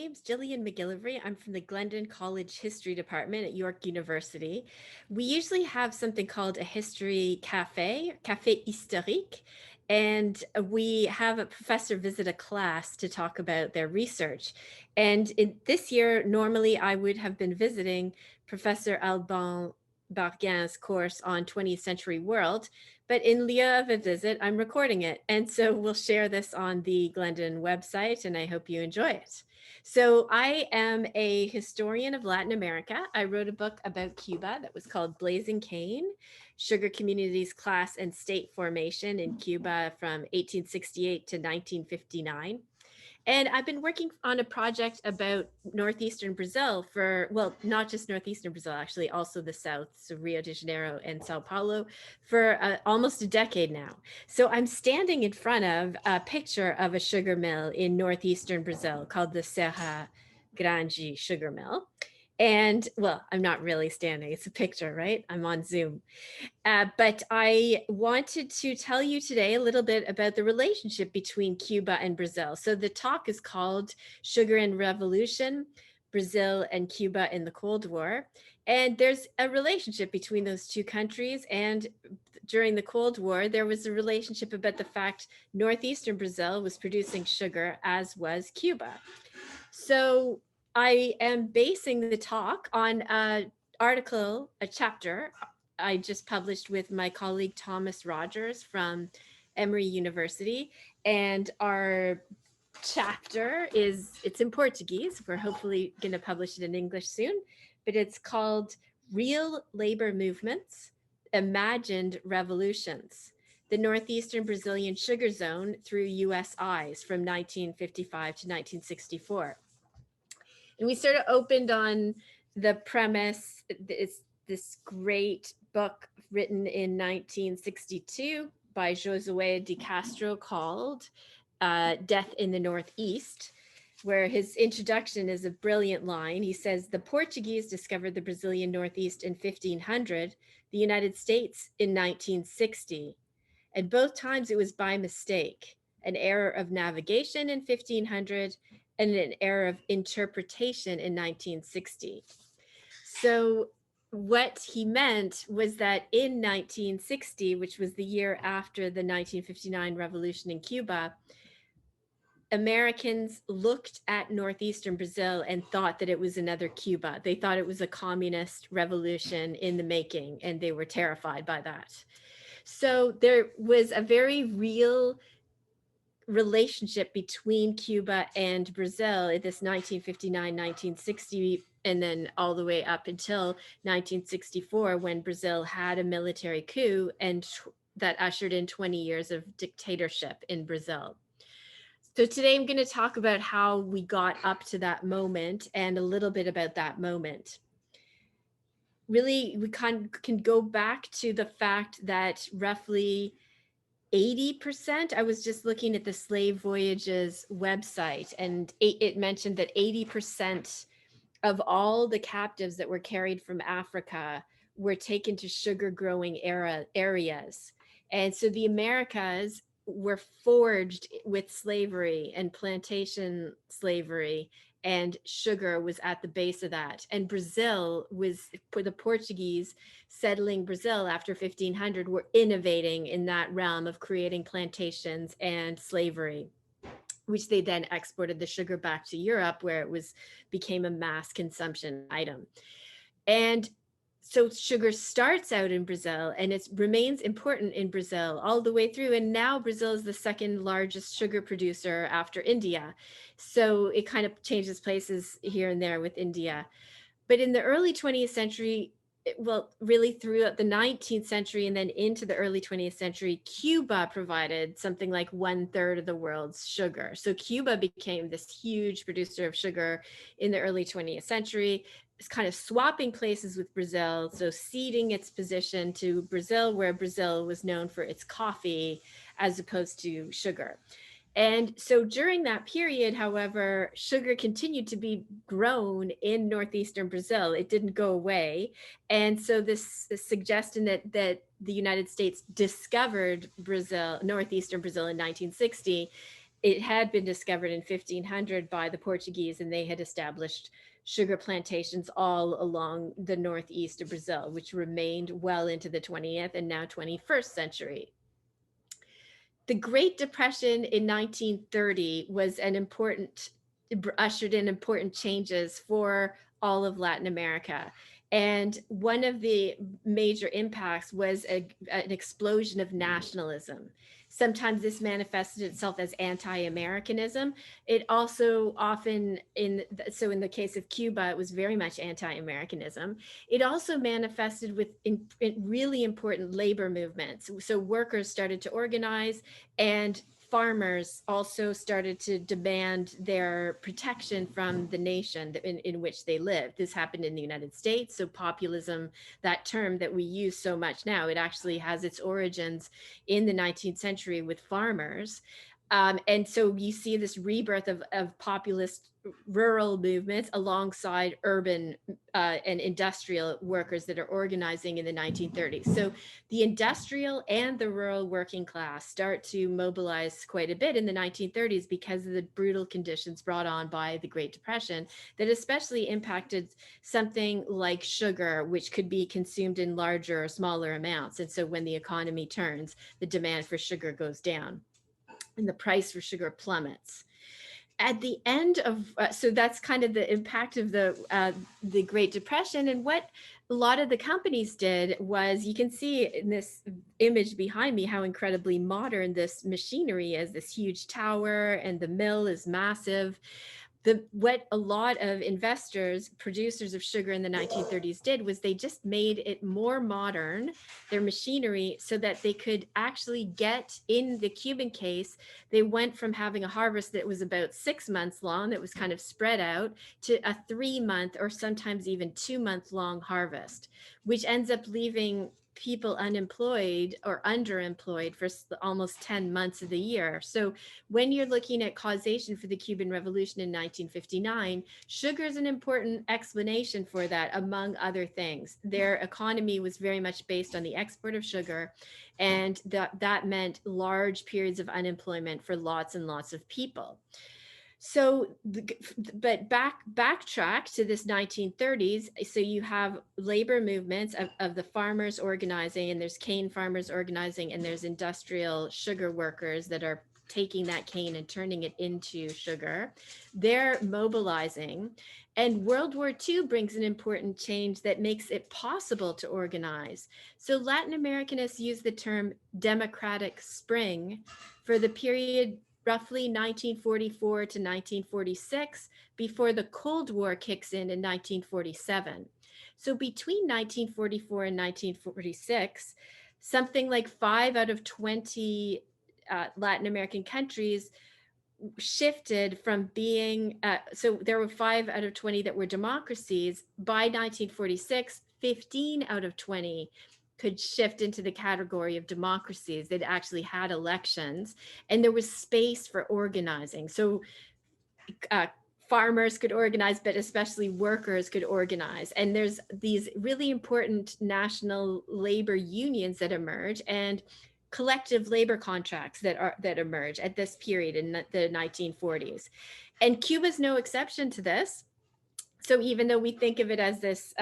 name's Gillian McGillivray. I'm from the Glendon College History Department at York University. We usually have something called a History Café, Café Historique, and we have a professor visit a class to talk about their research. And this year, normally I would have been visiting Professor Alban Barguin's course on 20th Century World, but in lieu of a visit, I'm recording it. And so we'll share this on the Glendon website, and I hope you enjoy it. So I am a historian of Latin America. I wrote a book about Cuba that was called Blazing Cane, Sugar Communities, Class and State Formation in Cuba from 1868 to 1959. And I've been working on a project about northeastern Brazil for, well, not just northeastern Brazil, actually, also the south, so Rio de Janeiro and Sao Paulo, for almost a decade now. So I'm standing in front of a picture of a sugar mill in northeastern Brazil called the Serra Grande Sugar Mill. And well, I'm not really standing, it's a picture, right? I'm on Zoom. But I wanted to tell you today a little bit about the relationship between Cuba and Brazil. So the talk is called Sugar and Revolution, Brazil and Cuba in the Cold War. And there's a relationship between those two countries. And during the Cold War, there was a relationship about the fact northeastern Brazil was producing sugar, as was Cuba. So I am basing the talk on an article, a chapter I just published with my colleague Thomas Rogers from Emory University. And our chapter it's in Portuguese. We're hopefully going to publish it in English soon, but it's called Real Labor Movements, Imagined Revolutions, the Northeastern Brazilian Sugar Zone through US Eyes from 1955 to 1964. And we sort of opened on the premise. It's this great book written in 1962 by Josué de Castro called Death in the Northeast, where his introduction is a brilliant line. He says, the Portuguese discovered the Brazilian Northeast in 1500, the United States in 1960. And both times it was by mistake, an error of navigation in 1500 and an error of interpretation in 1960. So what he meant was that in 1960, which was the year after the 1959 revolution in Cuba, Americans looked at northeastern Brazil and thought that it was another Cuba. They thought it was a communist revolution in the making, and they were terrified by that. So there was a very real relationship between Cuba and Brazil in this 1959, 1960, and then all the way up until 1964, when Brazil had a military coup and that ushered in 20 years of dictatorship in Brazil. So today I'm going to talk about how we got up to that moment and a little bit about that moment. Really, we can go back to the fact that roughly 80%, I was just looking at the Slave Voyages website, and it mentioned that 80% of all the captives that were carried from Africa were taken to sugar growing areas. And so the Americas were forged with slavery and plantation slavery, and sugar was at the base of that. And Brazil was, the Portuguese settling Brazil after 1500 were innovating in that realm of creating plantations and slavery, which they then exported the sugar back to Europe, where it became a mass consumption item. And so sugar starts out in Brazil, and it remains important in Brazil all the way through. And now Brazil is the second largest sugar producer after India. So it kind of changes places here and there with India. But in the early 20th century, well, really throughout the 19th century and then into the early 20th century, Cuba provided something like 1/3 of the world's sugar. So Cuba became this huge producer of sugar in the early 20th century. It's kind of swapping places with Brazil, so ceding its position to Brazil, where Brazil was known for its coffee as opposed to sugar. And so during that period, however, sugar continued to be grown in northeastern Brazil. It didn't go away. And so this suggestion that the United States discovered Brazil, northeastern Brazil in 1960, it had been discovered in 1500 by the Portuguese, and they had established sugar plantations all along the northeast of Brazil, which remained well into the 20th and now 21st century. The Great Depression in 1930 was an important, ushered in important changes for all of Latin America. And one of the major impacts was an explosion of nationalism. Sometimes this manifested itself as anti-Americanism. It also often, so in the case of Cuba, it was very much anti-Americanism. It also manifested with in really important labor movements. So workers started to organize, and farmers also started to demand their protection from the nation in which they lived. This happened in the United States. So populism, that term that we use so much now, it actually has its origins in the 19th century with farmers. And so you see this rebirth of populist rural movements alongside urban and industrial workers that are organizing in the 1930s. So the industrial and the rural working class start to mobilize quite a bit in the 1930s because of the brutal conditions brought on by the Great Depression that especially impacted something like sugar, which could be consumed in larger or smaller amounts. And so when the economy turns, the demand for sugar goes down and the price for sugar plummets. At the end of, so that's kind of the impact of the Great Depression. And what a lot of the companies did was, you can see in this image behind me how incredibly modern this machinery is, this huge tower, and the mill is massive. What a lot of investors, producers of sugar in the 1930s did was they just made it more modern, their machinery, so that they could actually get, in the Cuban case, they went from having a harvest that was about 6 months long, that was kind of spread out, to a 3-month or sometimes even 2-month long harvest, which ends up leaving people unemployed or underemployed for almost 10 months of the year. So when you're looking at causation for the Cuban Revolution in 1959, sugar is an important explanation for that, among other things. Their economy was very much based on the export of sugar, and that meant large periods of unemployment for lots and lots of people. So, but backtrack to this 1930s. So you have labor movements of the farmers organizing, and there's cane farmers organizing, and there's industrial sugar workers that are taking that cane and turning it into sugar. They're mobilizing. And World War II brings an important change that makes it possible to organize. So Latin Americanists use the term democratic spring for the period roughly 1944 to 1946, before the Cold War kicks in 1947. So between 1944 and 1946, something like 5 out of 20 Latin American countries shifted from being, so there were 5 out of 20 that were democracies. By 1946, 15 out of 20 could shift into the category of democracies that actually had elections, and there was space for organizing. So farmers could organize, but especially workers could organize. And there's these really important national labor unions that emerge, and collective labor contracts that emerge at this period in the 1940s. And Cuba's no exception to this. So even though we think of it as this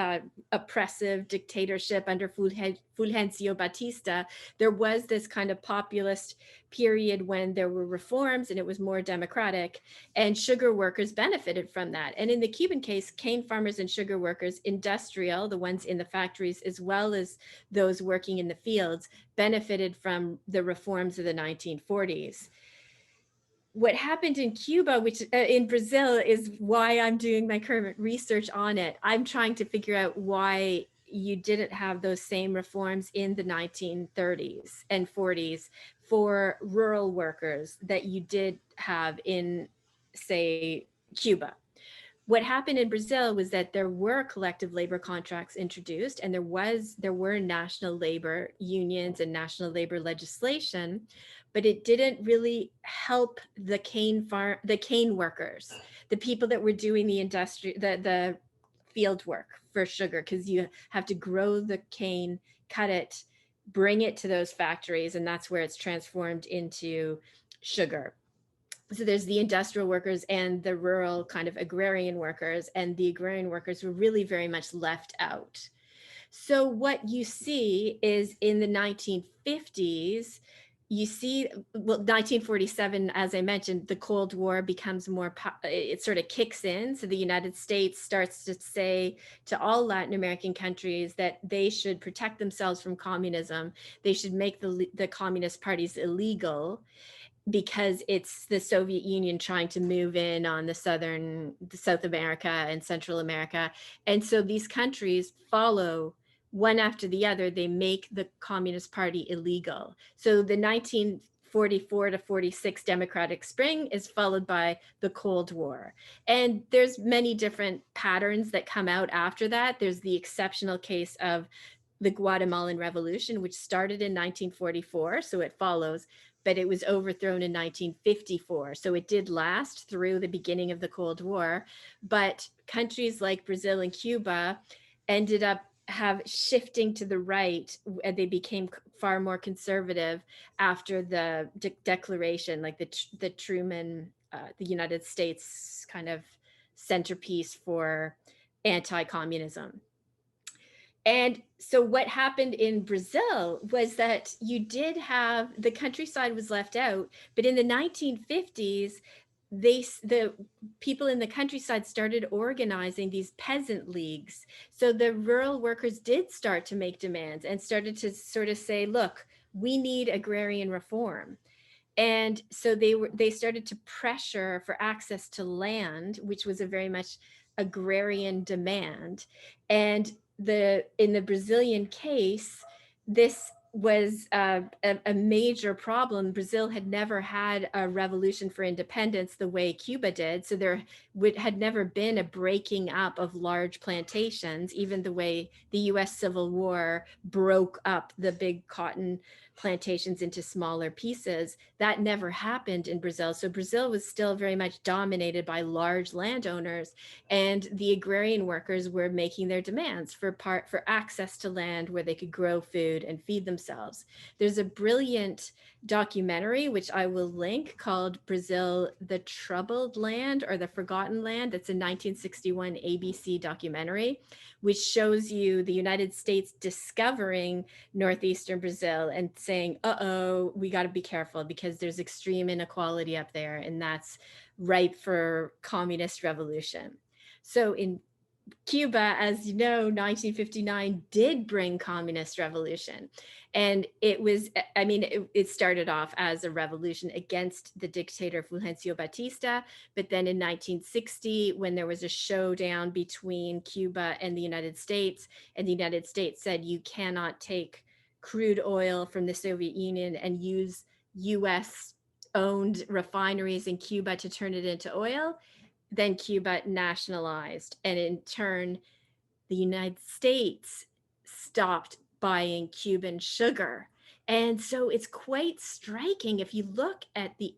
oppressive dictatorship under Fulgencio Batista, there was this kind of populist period when there were reforms and it was more democratic, and sugar workers benefited from that. And in the Cuban case, cane farmers and sugar workers, industrial, the ones in the factories, as well as those working in the fields, benefited from the reforms of the 1940s. What happened in Cuba, which in Brazil, is why I'm doing my current research on it. I'm trying to figure out why you didn't have those same reforms in the 1930s and 40s for rural workers that you did have in, say, Cuba. What happened in Brazil was that there were collective labor contracts introduced, and there were national labor unions and national labor legislation, but it didn't really help the cane workers, the people that were doing the field work for sugar, because you have to grow the cane, cut it, bring it to those factories, and that's where it's transformed into sugar. So there's the industrial workers and the rural kind of agrarian workers, and the agrarian workers were really very much left out. So what you see is in the 1950s, you see, well, 1947, as I mentioned, the Cold War becomes more, it sort of kicks in. So the United States starts to say to all Latin American countries that they should protect themselves from communism. They should make the communist parties illegal, because it's the Soviet Union trying to move in on the South America and Central America. And so these countries follow one after the other. They make the Communist Party illegal. So the 1944 to 46 Democratic Spring is followed by the Cold War. And there's many different patterns that come out after that. There's the exceptional case of the Guatemalan Revolution, which started in 1944, so it follows, but it was overthrown in 1954. So it did last through the beginning of the Cold War. But countries like Brazil and Cuba ended up shifting to the right, and they became far more conservative after the declaration, like the Truman, the United States kind of centerpiece for anti-communism. And so what happened in Brazil was that you did have, the countryside was left out, but in the 1950s, the people in the countryside started organizing these peasant leagues. So the rural workers did start to make demands and started to sort of say, look, we need agrarian reform. And so they started to pressure for access to land, which was a very much agrarian demand. And in the Brazilian case, this was a major problem. Brazil had never had a revolution for independence the way Cuba did. So there had never been a breaking up of large plantations, even the way the US Civil War broke up the big cotton plantations into smaller pieces. That never happened in Brazil. So Brazil was still very much dominated by large landowners, and the agrarian workers were making their demands for access to land where they could grow food and feed themselves. There's a brilliant documentary, which I will link, called Brazil, the Troubled Land or the Forgotten Land. It's a 1961 ABC documentary, which shows you the United States discovering northeastern Brazil and saying, uh-oh, we got to be careful because there's extreme inequality up there, and that's ripe for communist revolution. So in Cuba, as you know, 1959 did bring communist revolution. And it was, I mean, it started off as a revolution against the dictator Fulgencio Batista. But then in 1960, when there was a showdown between Cuba and the United States, and the United States said, you cannot take crude oil from the Soviet Union and use US owned refineries in Cuba to turn it into oil, then Cuba nationalized. And in turn, the United States stopped buying Cuban sugar. And so it's quite striking if you look at the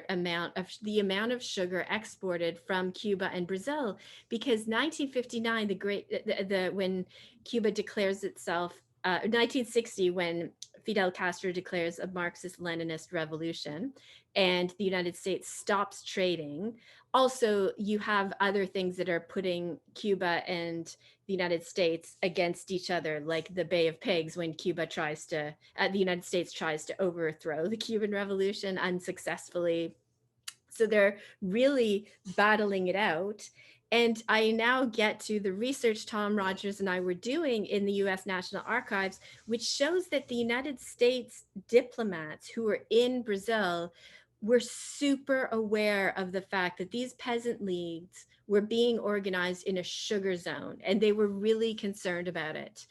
amount of sugar exported from Cuba and Brazil, because 1959, when Cuba declares itself, 1960, when Fidel Castro declares a Marxist-Leninist revolution, and the United States stops trading. Also, you have other things that are putting Cuba and the United States against each other, like the Bay of Pigs, when the United States tries to overthrow the Cuban Revolution unsuccessfully. So they're really battling it out. And I now get to the research Tom Rogers and I were doing in the US National Archives, which shows that the United States diplomats who were in Brazil were super aware of the fact that these peasant leagues were being organized in a sugar zone, and they were really concerned about it.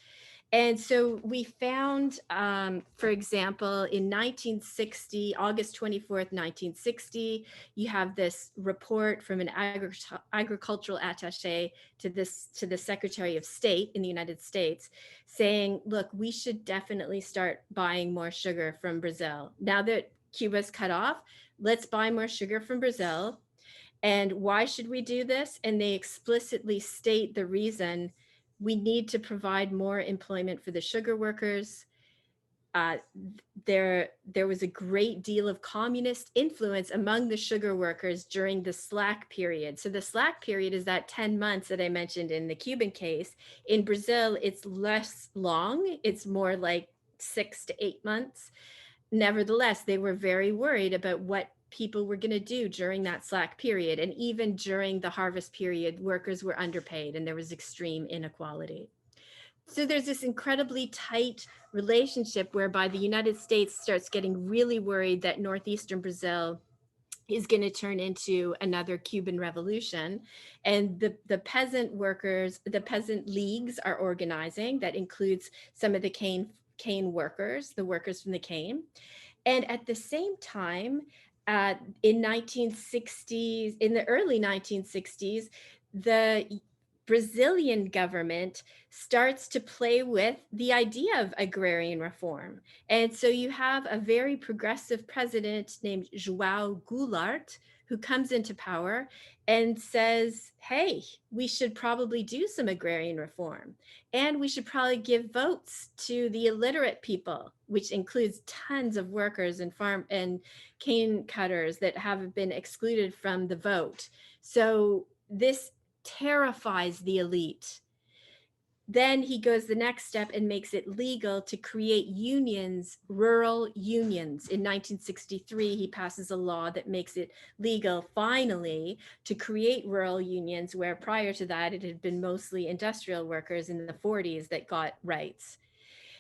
And so we found, for example, in 1960, August 24th, 1960, you have this report from an agricultural attaché to the Secretary of State in the United States saying, look, we should definitely start buying more sugar from Brazil. Now that Cuba's cut off, let's buy more sugar from Brazil. And why should we do this? And they explicitly state the reason: we need to provide more employment for the sugar workers. uh, there was a great deal of communist influence among the sugar workers during the slack period. So the slack period is that 10 months that I mentioned in the Cuban case. In Brazil, it's less long. It's more like 6 to 8 months. Nevertheless, they were very worried about what people were going to do during that slack period. And even during the harvest period, workers were underpaid and there was extreme inequality. So there's this incredibly tight relationship whereby the United States starts getting really worried that northeastern Brazil is going to turn into another Cuban revolution. And the peasant workers, the peasant leagues are organizing. That includes some of the cane workers, the workers from the cane. And at the same time, in 1960s, in the early 1960s, the Brazilian government starts to play with the idea of agrarian reform. And so you have a very progressive president named João Goulart who comes into power and says, hey, we should probably do some agrarian reform. And we should probably give votes to the illiterate people, which includes tons of workers and farm and cane cutters that have been excluded from the vote. So this terrifies the elite. Then he goes the next step and makes it legal to create unions, rural unions. In 1963, he passes a law that makes it legal, finally, to create rural unions, where prior to that, it had been mostly industrial workers in the 40s that got rights.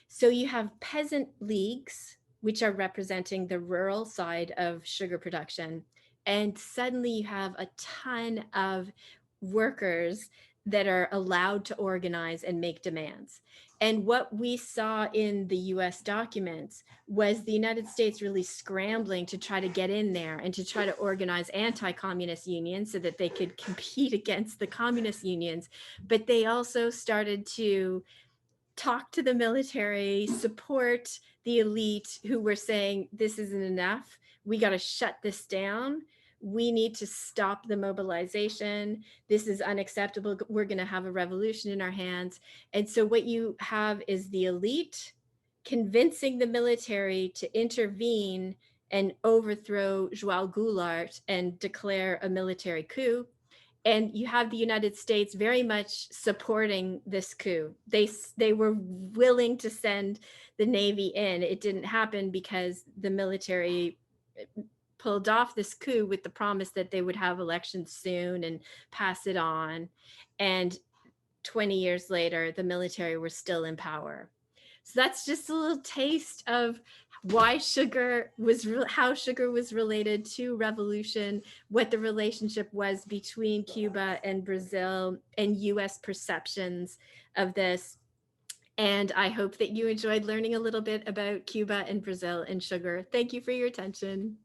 So you have peasant leagues, which are representing the rural side of sugar production. And suddenly you have a ton of workers that are allowed to organize and make demands. And what we saw in the US documents was the United States really scrambling to try to get in there and to try to organize anti-communist unions so that they could compete against the communist unions. But they also started to talk to the military, support the elite who were saying, this isn't enough. We got to shut this down. We need to stop the mobilization. This is unacceptable. We're going to have a revolution in our hands. And so what you have is the elite convincing the military to intervene and overthrow João Goulart and declare a military coup. And you have the United States very much supporting this coup. They were willing to send the Navy in. It didn't happen because the military pulled off this coup with the promise that they would have elections soon and pass it on. And 20 years later, the military were still in power. So that's just a little taste of why how sugar was related to revolution, what the relationship was between Cuba and Brazil, and US perceptions of this. And I hope that you enjoyed learning a little bit about Cuba and Brazil and sugar. Thank you for your attention.